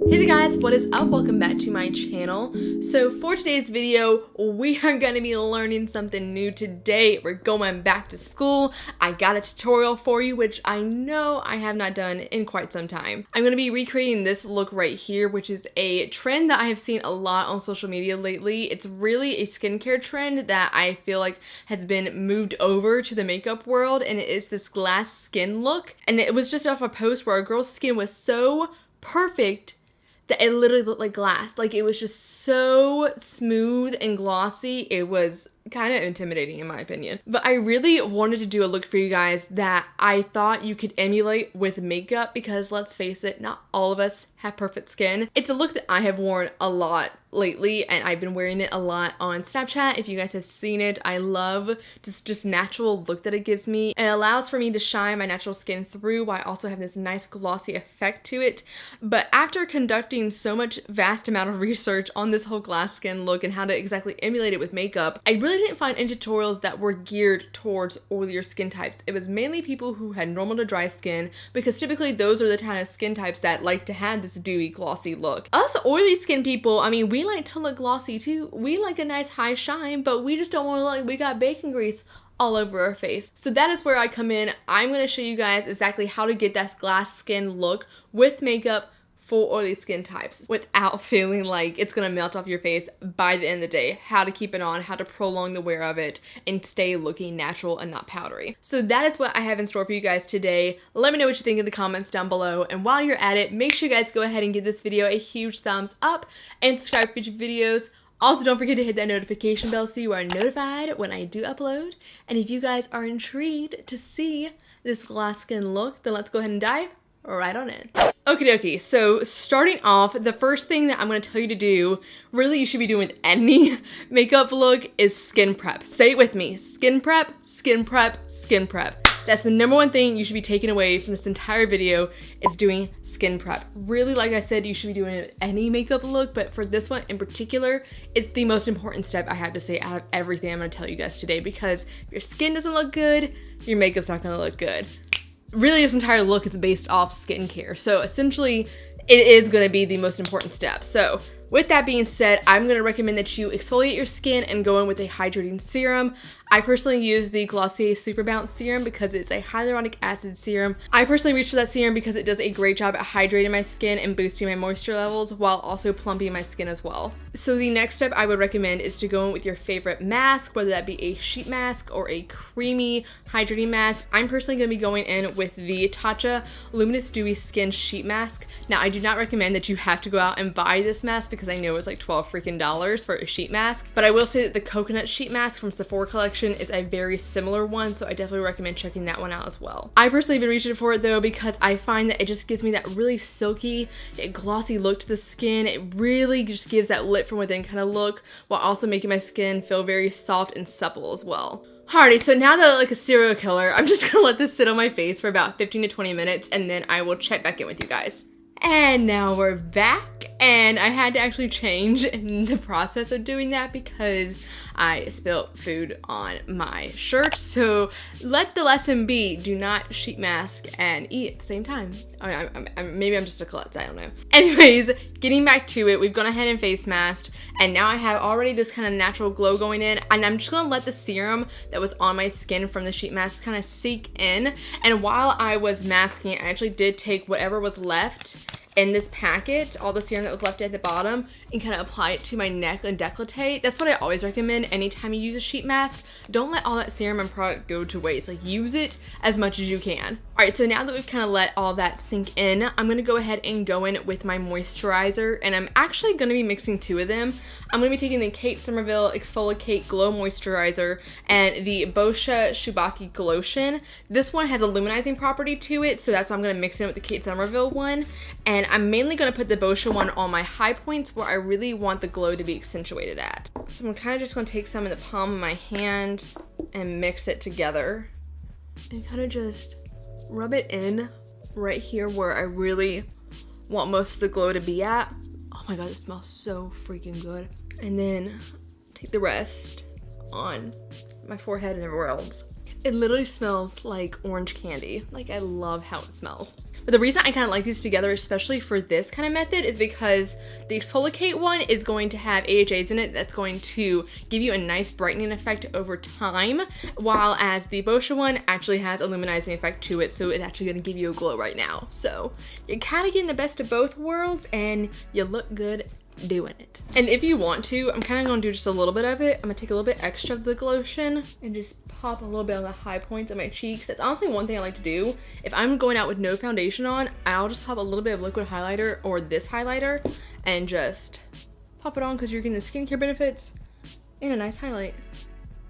Hey guys, what is up? Welcome back to my channel. So for today's video, we are going to be learning something new today. We're going back to school. I got a tutorial for you, which I know I have not done in quite some time. I'm going to be recreating this look right here, which is a trend that I have seen a lot on social media lately. It's really a skincare trend that I feel like has been moved over to the makeup world, and it is this glass skin look. And it was just off a post where a girl's skin was so perfect that it literally looked like glass. Like, it was just so smooth and glossy. It was kind of intimidating in my opinion. But I really wanted to do a look for you guys that I thought you could emulate with makeup, because let's face it, not all of us have perfect skin. It's a look that I have worn a lot lately, and I've been wearing it a lot on Snapchat. If you guys have seen it, I love just natural look that it gives me. It allows for me to shine my natural skin through while also having this nice glossy effect to it. But after conducting so much vast amount of research on this whole glass skin look and how to exactly emulate it with makeup, I really didn't find any tutorials that were geared towards oilier skin types. It was mainly people who had normal to dry skin, because typically those are the kind of skin types that like to have this dewy, glossy look. Us oily skin people, I mean, we like to look glossy too. We like a nice high shine, but we just don't want to look like we got bacon grease all over our face. So that is where I come in. I'm going to show you guys exactly how to get that glass skin look with makeup for oily skin types without feeling like it's gonna melt off your face by the end of the day. How to keep it on, how to prolong the wear of it, and stay looking natural and not powdery. So that is what I have in store for you guys today. Let me know what you think in the comments down below, and while you're at it, make sure you guys go ahead and give this video a huge thumbs up and subscribe for future videos. Also, don't forget to hit that notification bell so you are notified when I do upload. And if you guys are intrigued to see this glass skin look, then let's go ahead and dive right on in. Okie dokie, so starting off, the first thing that I'm going to tell you to do, really you should be doing with any makeup look, is skin prep. Say it with me: skin prep, skin prep, skin prep. That's the number one thing you should be taking away from this entire video, is doing skin prep. Really, like I said, you should be doing it with any makeup look, but for this one in particular, it's the most important step I have to say out of everything I'm going to tell you guys today, because if your skin doesn't look good, your makeup's not going to look good. Really, this entire look is based off skincare, so essentially it is going to be the most important step. So with that being said, I'm going to recommend that you exfoliate your skin and go in with a hydrating serum. I personally use the Glossy Super Bounce serum because it's a hyaluronic acid serum. I personally reach for that serum because it does a great job at hydrating my skin and boosting my moisture levels while also plumping my skin as well. So the next step I would recommend is to go in with your favorite mask, whether that be a sheet mask or a creamy hydrating mask. I'm personally going to be going in with the Tatcha Luminous Dewy Skin Sheet Mask. Now, I do not recommend that you have to go out and buy this mask, because I know it's like $12 freaking for a sheet mask, but I will say that the coconut sheet mask from Sephora collection is a very similar one, so I definitely recommend checking that one out as well. I personally have been reaching for it though, because I find that it just gives me that really silky, glossy look to the skin. It really just gives that lit from within kind of look, while also making my skin feel very soft and supple as well. Alrighty, so now that I look like a serial killer, I'm just gonna let this sit on my face for about 15 to 20 minutes, and then I will check back in with you guys. And now we're back, and I had to actually change the process of doing that because I spilled food on my shirt. So let the lesson be: do not sheet mask and eat at the same time. Maybe I'm just a klutz, I don't know. Anyways, getting back to it, we've gone ahead and face masked, and now I have already this kind of natural glow going in, and I'm just gonna let the serum that was on my skin from the sheet mask kind of sink in. And while I was masking, I actually did take whatever was left in this packet, all the serum that was left at the bottom, and kind of apply it to my neck and décolleté. That's what I always recommend anytime you use a sheet mask. Don't let all that serum and product go to waste. Like, use it as much as you can. All right, so now that we've kind of let all that sink in, I'm gonna go ahead and go in with my moisturizer, and I'm actually gonna be mixing two of them. I'm gonna be taking the Kate Somerville Exfolikate Glow Moisturizer and the Boscia Tsbukai Glotion. This one has a luminizing property to it, so that's why I'm gonna mix it with the Kate Somerville one. And I'm mainly gonna put the Boscia one on my high points where I really want the glow to be accentuated at. So I'm kind of just gonna take some in the palm of my hand and mix it together and kind of just rub it in right here where I really want most of the glow to be at. Oh my god, it smells so freaking good. And then take the rest on my forehead and everywhere else. It literally smells like orange candy. Like, I love how it smells. But the reason I kind of like these together, especially for this kind of method, is because the Exfolikate one is going to have AHAs in it that's going to give you a nice brightening effect over time, while as the Boscia one actually has a luminizing effect to it, so it's actually going to give you a glow right now. So you're kind of getting the best of both worlds, and you look good doing it. And if you want to, I'm kind of going to do just a little bit of it. I'm going to take a little bit extra of the Glotion and just pop a little bit on the high points of my cheeks. That's honestly one thing I like to do. If I'm going out with no foundation on, I'll just pop a little bit of liquid highlighter or this highlighter and just pop it on, because you're getting the skincare benefits and a nice highlight.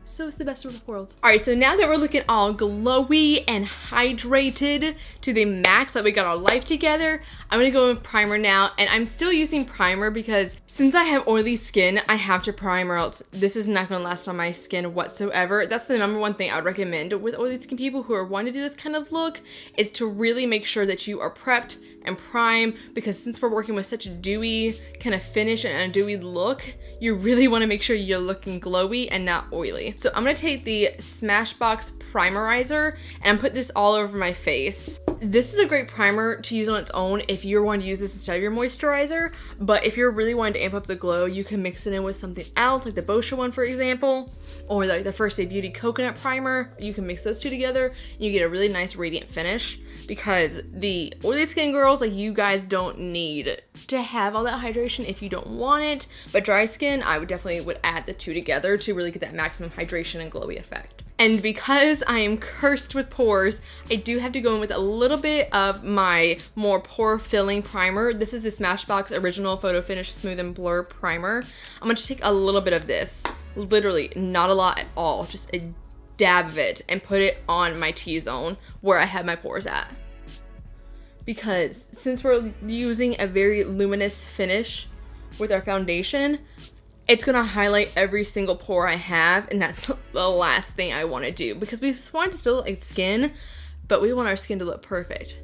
So it's the best of both worlds. All right, so now that we're looking all glowy and hydrated to the max, that we got our life together, I'm gonna go with primer now. And I'm still using primer because since I have oily skin, I have to prime or else this is not gonna last on my skin whatsoever. That's the number one thing I would recommend with oily skin people who are wanting to do this kind of look, is to really make sure that you are prepped and prime, because since we're working with such a dewy kind of finish and a dewy look, you really want to make sure you're looking glowy and not oily. So I'm going to take the Smashbox Primerizer and put this all over my face. This is a great primer to use on its own if you're wanting to use this instead of your moisturizer, but if you're really wanting to amp up the glow, you can mix it in with something else, like the Boscia one, for example, or like the First Aid Beauty Coconut Primer. You can mix those two together and you get a really nice radiant finish, because the oily skin girls, like, you guys don't need to have all that hydration if you don't want it, but dry skin, I would definitely add the two together to really get that maximum hydration and glowy effect. And because I am cursed with pores, I do have to go in with a little bit of my more pore filling primer. This is the Smashbox Original Photo Finish Smooth and Blur Primer. I'm gonna just take a little bit of this, literally not a lot at all, just a dab of it, and put it on my T-zone where I have my pores at. Because since we're using a very luminous finish with our foundation, it's gonna highlight every single pore I have, and that's the last thing I want to do, because we want to still look like skin, but we want our skin to look perfect.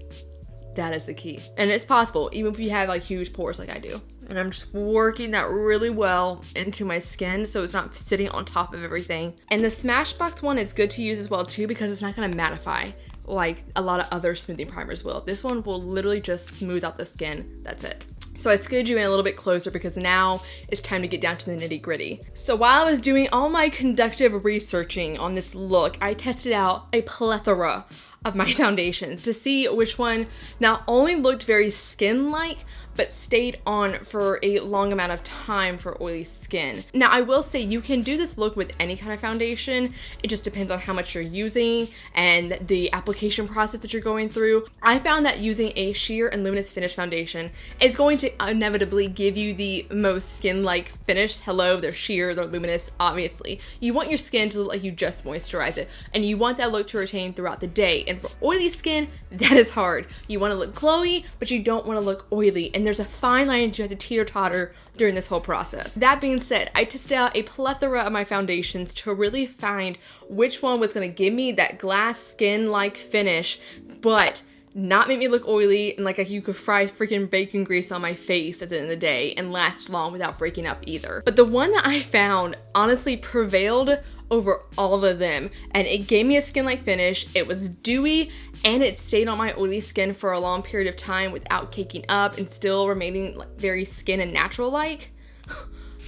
That is the key. And it's possible even if you have like huge pores like I do. And I'm just working that really well into my skin so it's not sitting on top of everything. And the Smashbox one is good to use as well too, because it's not gonna mattify like a lot of other smoothing primers will. This one will literally just smooth out the skin. That's it. So I scooted you in a little bit closer because now it's time to get down to the nitty gritty. So while I was doing all my conductive researching on this look, I tested out a plethora of my foundations to see which one not only looked very skin-like, but stayed on for a long amount of time for oily skin. Now, I will say you can do this look with any kind of foundation. It just depends on how much you're using and the application process that you're going through. I found that using a sheer and luminous finish foundation is going to inevitably give you the most skin-like finish. Hello, they're sheer, they're luminous, obviously. You want your skin to look like you just moisturized it, and you want that look to retain throughout the day. And for oily skin, that is hard. You want to look glowy, but you don't want to look oily. And there's a fine line that you have to teeter-totter during this whole process. That being said, I tested out a plethora of my foundations to really find which one was going to give me that glass skin-like finish, but not make me look oily and like you could fry freaking bacon grease on my face at the end of the day and last long without breaking up either. But the one that I found honestly prevailed over all of them, and it gave me a skin-like finish. It was dewy and it stayed on my oily skin for a long period of time without caking up and still remaining like very skin and natural like,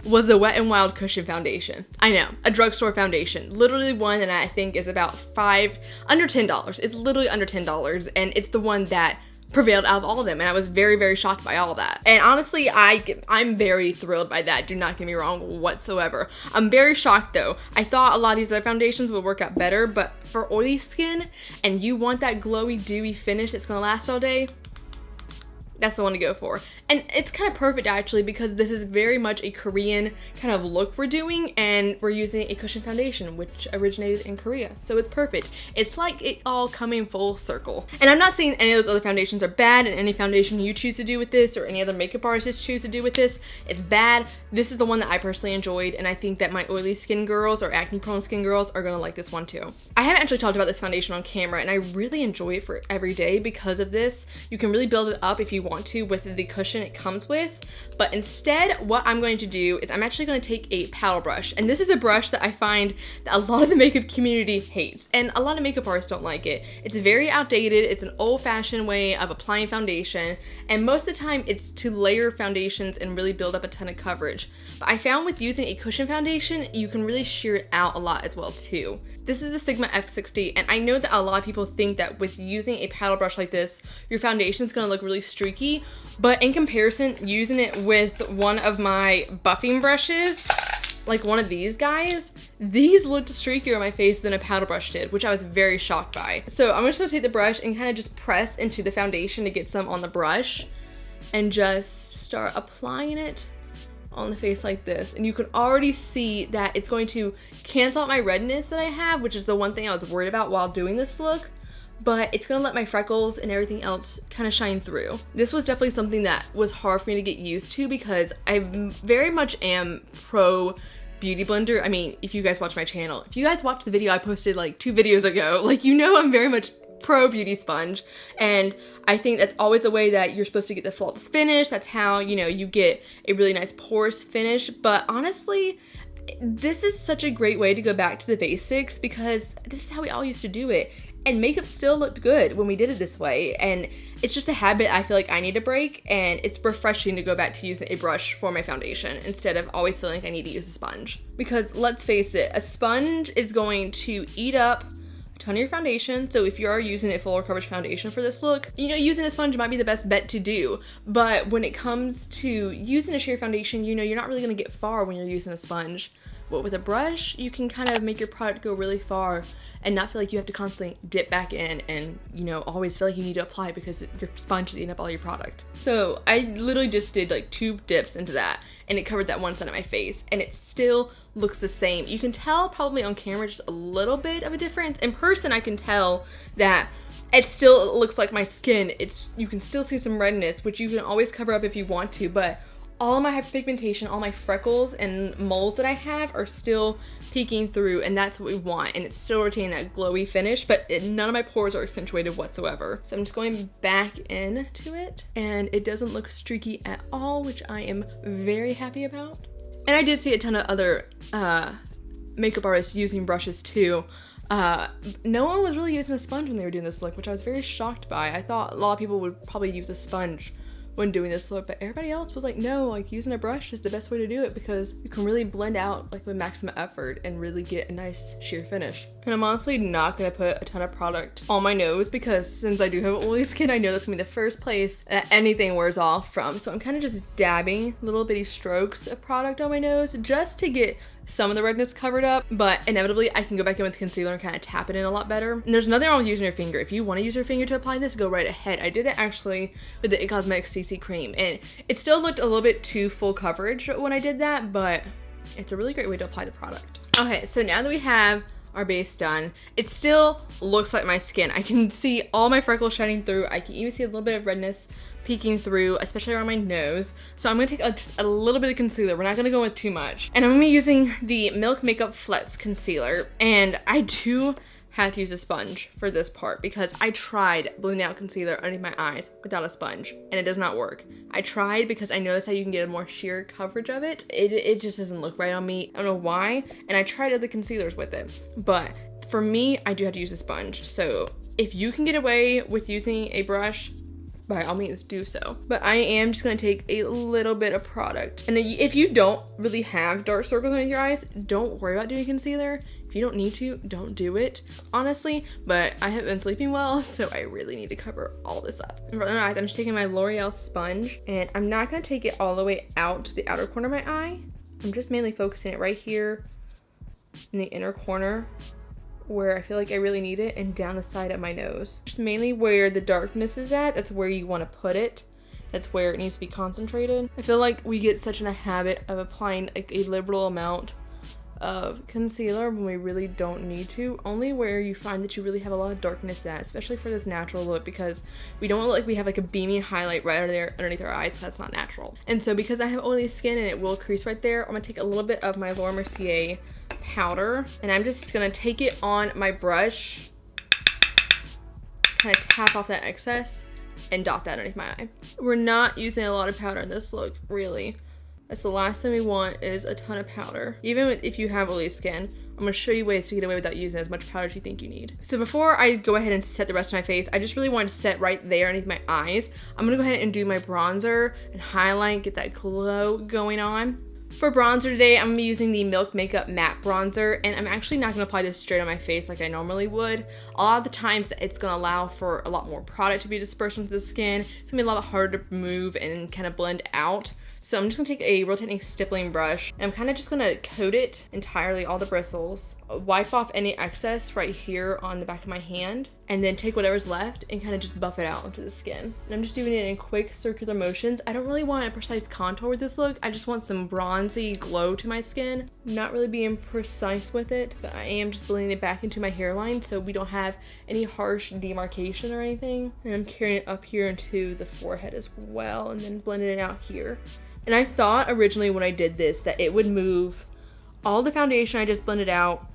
was the Wet n Wild Cushion Foundation. I know, a drugstore foundation. Literally one that I think is about under $10. It's literally under $10, and it's the one that prevailed out of all of them, and I was very, very shocked by all that. And honestly, I'm very thrilled by that. Do not get me wrong whatsoever. I'm very shocked though. I thought a lot of these other foundations would work out better, but for oily skin and you want that glowy, dewy finish that's gonna last all day, that's the one to go for. And it's kind of perfect actually, because this is very much a Korean kind of look we're doing, and we're using a cushion foundation which originated in Korea. So it's perfect. It's like it all coming full circle. And I'm not saying any of those other foundations are bad, and any foundation you choose to do with this or any other makeup artist choose to do with this is bad. This is the one that I personally enjoyed, and I think that my oily skin girls or acne prone skin girls are gonna like this one too. I haven't actually talked about this foundation on camera, and I really enjoy it for every day because of this. You can really build it up if you want to with the cushion foundation it comes with. But instead, what I'm going to do is I'm actually going to take a paddle brush. And this is a brush that I find that a lot of the makeup community hates. And a lot of makeup artists don't like it. It's very outdated. It's an old-fashioned way of applying foundation. And most of the time, it's to layer foundations and really build up a ton of coverage. But I found with using a cushion foundation, you can really sheer it out a lot as well too. This is the Sigma F60, and I know that a lot of people think that with using a paddle brush like this, your foundation is going to look really streaky. But in comparison, using it with one of my buffing brushes, like one of these guys, these looked streakier on my face than a powder brush did, which I was very shocked by. So I'm just gonna take the brush and kind of just press into the foundation to get some on the brush and just start applying it on the face like this. And you can already see that it's going to cancel out my redness that I have, which is the one thing I was worried about while doing this look. But it's gonna let my freckles and everything else kind of shine through. This was definitely something that was hard for me to get used to because I very much am pro beauty blender. I mean, if you guys watch my channel, if you guys watched the video I posted like 2 videos ago, like, you know, I'm very much pro beauty sponge. And I think that's always the way that you're supposed to get the flawless finish. That's how, you know, you get a really nice porous finish. But honestly, this is such a great way to go back to the basics because this is how we all used to do it. And makeup still looked good when we did it this way. And it's just a habit I feel like I need to break. And it's refreshing to go back to using a brush for my foundation instead of always feeling like I need to use a sponge. Because let's face it, a sponge is going to eat up a ton of your foundation. So if you are using a fuller coverage foundation for this look, you know, using a sponge might be the best bet to do. But when it comes to using a sheer foundation, you know, you're not really gonna get far when you're using a sponge. But with a brush, you can kind of make your product go really far and not feel like you have to constantly dip back in and, you know, always feel like you need to apply because your sponge is eating up all your product. So I literally just did like 2 dips into that and it covered that one side of my face and it still looks the same. You can tell probably on camera just a little bit of a difference. In person, I can tell that it still looks like my skin. You can still see some redness, which you can always cover up if you want to, but all of my hyperpigmentation, all my freckles and moles that I have are still peeking through, and that's what we want. And it's still retaining that glowy finish, but none of my pores are accentuated whatsoever. So I'm just going back into it, and it doesn't look streaky at all, which I am very happy about. And I did see a ton of other makeup artists using brushes too. No one was really using a sponge when they were doing this look, which I was very shocked by. I thought a lot of people would probably use a sponge when doing this look, but everybody else was like, no, like using a brush is the best way to do it because you can really blend out like with maximum effort and really get a nice sheer finish. And I'm honestly not gonna put a ton of product on my nose because since I do have oily skin, I know that's gonna be the first place that anything wears off from. So I'm kind of just dabbing little bitty strokes of product on my nose just to get some of the redness covered up, but inevitably I can go back in with concealer and kind of tap it in a lot better. And there's nothing wrong with using your finger. If you want to use your finger to apply this, go right ahead. I did it actually with the It Cosmetics CC cream and it still looked a little bit too full coverage when I did that, but it's a really great way to apply the product. Okay, so now that we have our base done, it still looks like my skin. I can see all my freckles shining through. I can even see a little bit of redness peeking through, especially around my nose. So I'm gonna take just a little bit of concealer. We're not gonna go with too much. And I'm gonna be using the Milk Makeup Flex Concealer. And I do have to use a sponge for this part because I tried blending out concealer underneath my eyes without a sponge and it does not work. I tried because I know that's how you can get a more sheer coverage of it. It just doesn't look right on me. I don't know why. And I tried other concealers with it. But for me, I do have to use a sponge. So if you can get away with using a brush, by all means do so. But I am just gonna take a little bit of product. And if you don't really have dark circles underneath your eyes, don't worry about doing concealer. If you don't need to, don't do it, honestly. But I have been sleeping well, so I really need to cover all this up. And for the eyes, I'm just taking my L'Oreal sponge, and I'm not gonna take it all the way out to the outer corner of my eye. I'm just mainly focusing it right here in the inner corner where I feel like I really need it, and down the side of my nose. Just mainly where the darkness is at, that's where you want to put it. That's where it needs to be concentrated. I feel like we get such in a habit of applying like a liberal amount of concealer when we really don't need to. Only where you find that you really have a lot of darkness at, especially for this natural look, because we don't look like we have like a beaming highlight right there underneath our eyes. That's not natural. And so because I have oily skin and it will crease right there, I'm gonna take a little bit of my Laura Mercier powder and I'm just gonna take it on my brush, kind of tap off that excess and dot that underneath my eye. We're not using a lot of powder in this look, really. That's the last thing we want, is a ton of powder. Even if you have oily skin, I'm gonna show you ways to get away without using as much powder as you think you need. So before I go ahead and set the rest of my face, I just really want to set right there underneath my eyes. I'm gonna go ahead and do my bronzer and highlight, get that glow going on. For bronzer today, I'm gonna be using the Milk Makeup Matte Bronzer, and I'm actually not gonna apply this straight on my face like I normally would. A lot of the times it's gonna allow for a lot more product to be dispersed into the skin. It's gonna be a lot harder to move and kind of blend out. So I'm just gonna take a rotating stippling brush, and I'm kind of just gonna coat it entirely, all the bristles, wipe off any excess right here on the back of my hand, and then take whatever's left and kind of just buff it out onto the skin. And I'm just doing it in quick circular motions. I don't really want a precise contour with this look. I just want some bronzy glow to my skin. I'm not really being precise with it, but I am just blending it back into my hairline so we don't have any harsh demarcation or anything. And I'm carrying it up here into the forehead as well, and then blending it out here. And I thought originally when I did this that it would move all the foundation I just blended out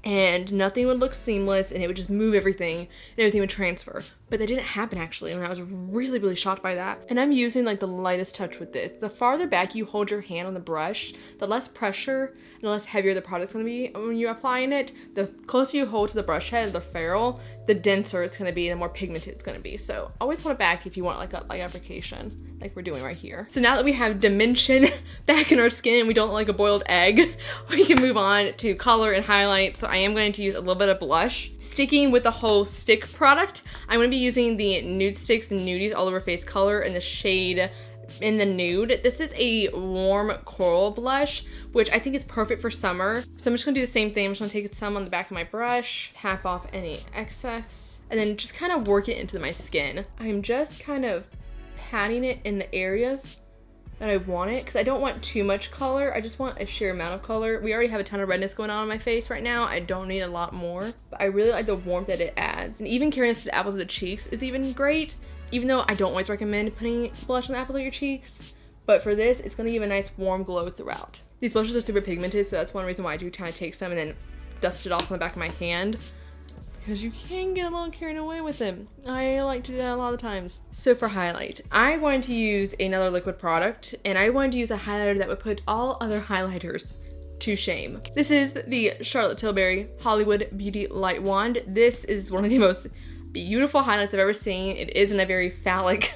and nothing would look seamless and it would just move everything and everything would transfer. But that didn't happen actually, and I was really shocked by that. And I'm using like the lightest touch with this. The farther back you hold your hand on the brush, the less pressure and the less heavier the product's gonna be when you're applying it. The closer you hold to the brush head, the ferrule, the denser it's gonna be and the more pigmented it's gonna be. So always hold it back if you want like a light application, like we're doing right here. So now that we have dimension back in our skin and we don't look like a boiled egg, we can move on to color and highlight. So I am going to use a little bit of blush. Sticking with the whole stick product, I'm going to be using the Nudestix Nudies All Over Face color in the shade in the nude. This is a warm coral blush, which I think is perfect for summer. So I'm just gonna do the same thing. I'm just gonna take some on the back of my brush, tap off any excess, and then just kind of work it into my skin. I'm just kind of patting it in the areas that I want it, because I don't want too much color. I just want a sheer amount of color. We already have a ton of redness going on my face right now. I don't need a lot more, but I really like the warmth that it adds. And even carrying this to the apples of the cheeks is even great, even though I don't always recommend putting blush on the apples of your cheeks. But for this, it's gonna give a nice warm glow throughout. These blushes are super pigmented, so that's one reason why I do kind of take some and then dust it off on the back of my hand, because you can get a little carried away with them. I like to do that a lot of times. So for highlight, I wanted to use another liquid product, and I wanted to use a highlighter that would put all other highlighters to shame. This is the Charlotte Tilbury Hollywood Beauty Light Wand. This is one of the most beautiful highlights I've ever seen. It is in a very phallic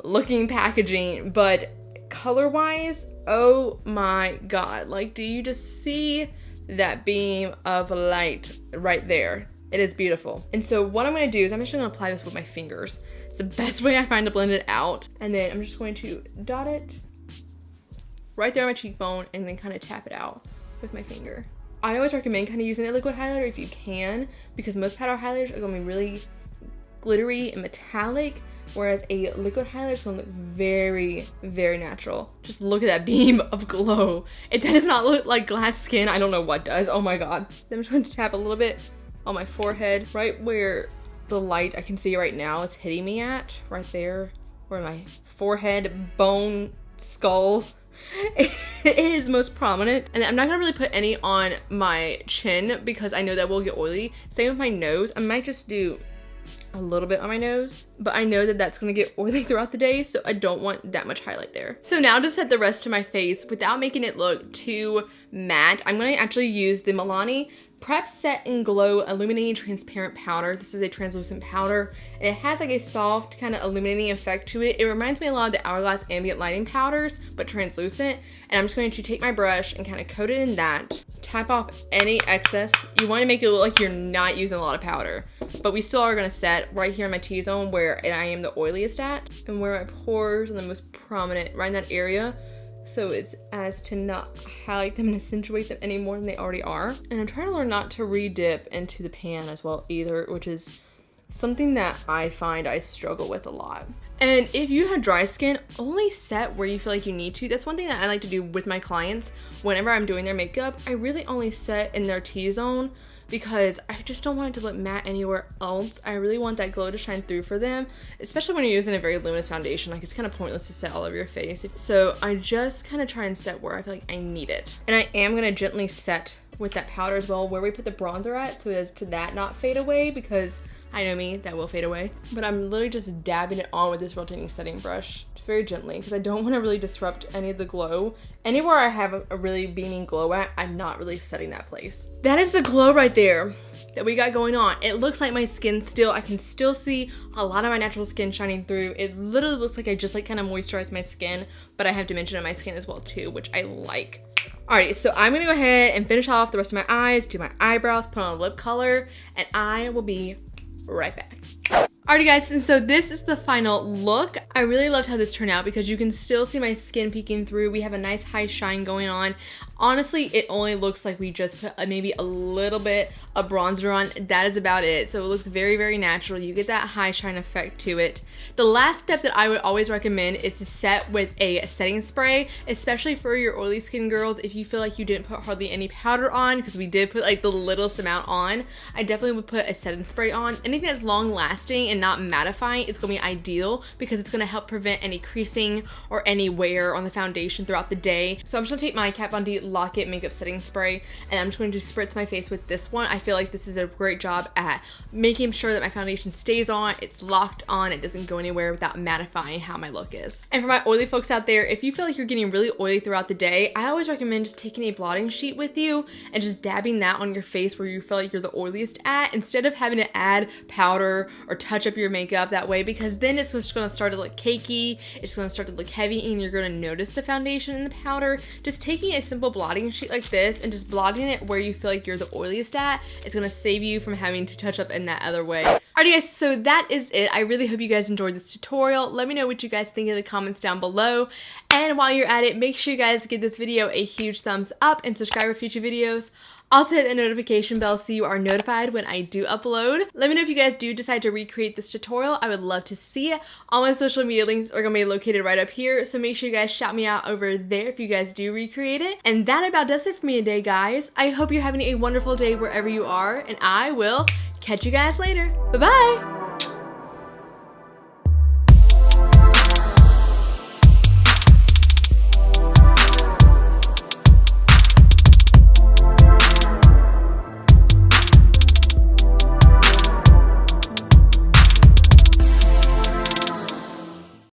looking packaging, but color-wise, oh my god. Like, do you just see that beam of light right there? It is beautiful. And so what I'm gonna do is I'm just gonna apply this with my fingers. It's the best way I find to blend it out. And then I'm just going to dot it right there on my cheekbone and then kind of tap it out with my finger. I always recommend kind of using a liquid highlighter if you can, because most powder highlighters are gonna be really glittery and metallic, whereas a liquid highlighter is gonna look very natural. Just look at that beam of glow. If that does not look like glass skin, I don't know what does. Oh my god. Then I'm just going to tap a little bit on my forehead, right where the light I can see right now is hitting me at, right there where my forehead, bone, skull is most prominent. And I'm not gonna really put any on my chin because I know that will get oily. Same with my nose. I might just do a little bit on my nose, but I know that that's gonna get oily throughout the day, so I don't want that much highlight there. So now to set the rest of my face without making it look too matte, I'm gonna actually use the Milani Prep Set and Glow Illuminating Transparent Powder. This is a translucent powder, and it has like a soft kind of illuminating effect to it. It reminds me a lot of the Hourglass Ambient Lighting powders, but translucent. And I'm just going to take my brush and kind of coat it in that. Tap off any excess. You want to make it look like you're not using a lot of powder, but we still are going to set right here in my T-zone where I am the oiliest at, and where my pores are the most prominent, right in that area. So it's as to not highlight them and accentuate them any more than they already are. And I'm trying to learn not to re-dip into the pan as well either, which is something that I find I struggle with a lot. And if you have dry skin, only set where you feel like you need to. That's one thing that I like to do with my clients. Whenever I'm doing their makeup, I really only set in their T-zone, because I just don't want it to look matte anywhere else. I really want that glow to shine through for them, especially when you're using a very luminous foundation. Like, it's kind of pointless to set all over your face. So I just kind of try and set where I feel like I need it. And I am going to gently set with that powder as well where we put the bronzer at, so as to that not fade away, because I know me, that will fade away. But I'm literally just dabbing it on with this rotating setting brush, just very gently, because I don't want to really disrupt any of the glow. Anywhere I have a really beaming glow at, I'm not really setting that place. That is the glow right there that we got going on. It looks like my skin still, I can still see a lot of my natural skin shining through. It literally looks like I just like kind of moisturized my skin, but I have dimension in my skin as well too, which I like. Alright, so I'm gonna go ahead and finish off the rest of my eyes, do my eyebrows, put on a lip color, and I will be right back. Alrighty guys, and so this is the final look. I really loved how this turned out because you can still see my skin peeking through. We have a nice high shine going on. Honestly, it only looks like we just put maybe a little bit of bronzer on. That is about it. So it looks very, very natural. You get that high shine effect to it. The last step that I would always recommend is to set with a setting spray, especially for your oily skin girls. If you feel like you didn't put hardly any powder on, because we did put like the littlest amount on, I definitely would put a setting spray on. Anything that's long lasting and not mattifying is going to be ideal because it's going to help prevent any creasing or any wear on the foundation throughout the day. So I'm just going to take my Kat Von D Lock It Makeup Setting Spray and I'm just going to spritz my face with this one. I feel like this is a great job at making sure that my foundation stays on, it's locked on, it doesn't go anywhere without mattifying how my look is. And for my oily folks out there, if you feel like you're getting really oily throughout the day, I always recommend just taking a blotting sheet with you and just dabbing that on your face where you feel like you're the oiliest at, instead of having to add powder or touch up your makeup that way, because then it's just going to start to look cakey, it's going to start to look heavy, and you're going to notice the foundation and the powder. Just taking a simple blotting sheet like this and just blotting it where you feel like you're the oiliest at, it's going to save you from having to touch up in that other way. Alrighty guys, so that is it. I really hope you guys enjoyed this tutorial. Let me know what you guys think in the comments down below. And while you're at it, make sure you guys give this video a huge thumbs up and subscribe for future videos. Also hit the notification bell so you are notified when I do upload. Let me know if you guys do decide to recreate this tutorial. I would love to see it. All my social media links are going to be located right up here, so make sure you guys shout me out over there if you guys do recreate it. And that about does it for me today, guys. I hope you're having a wonderful day wherever you are, and I will catch you guys later. Bye-bye!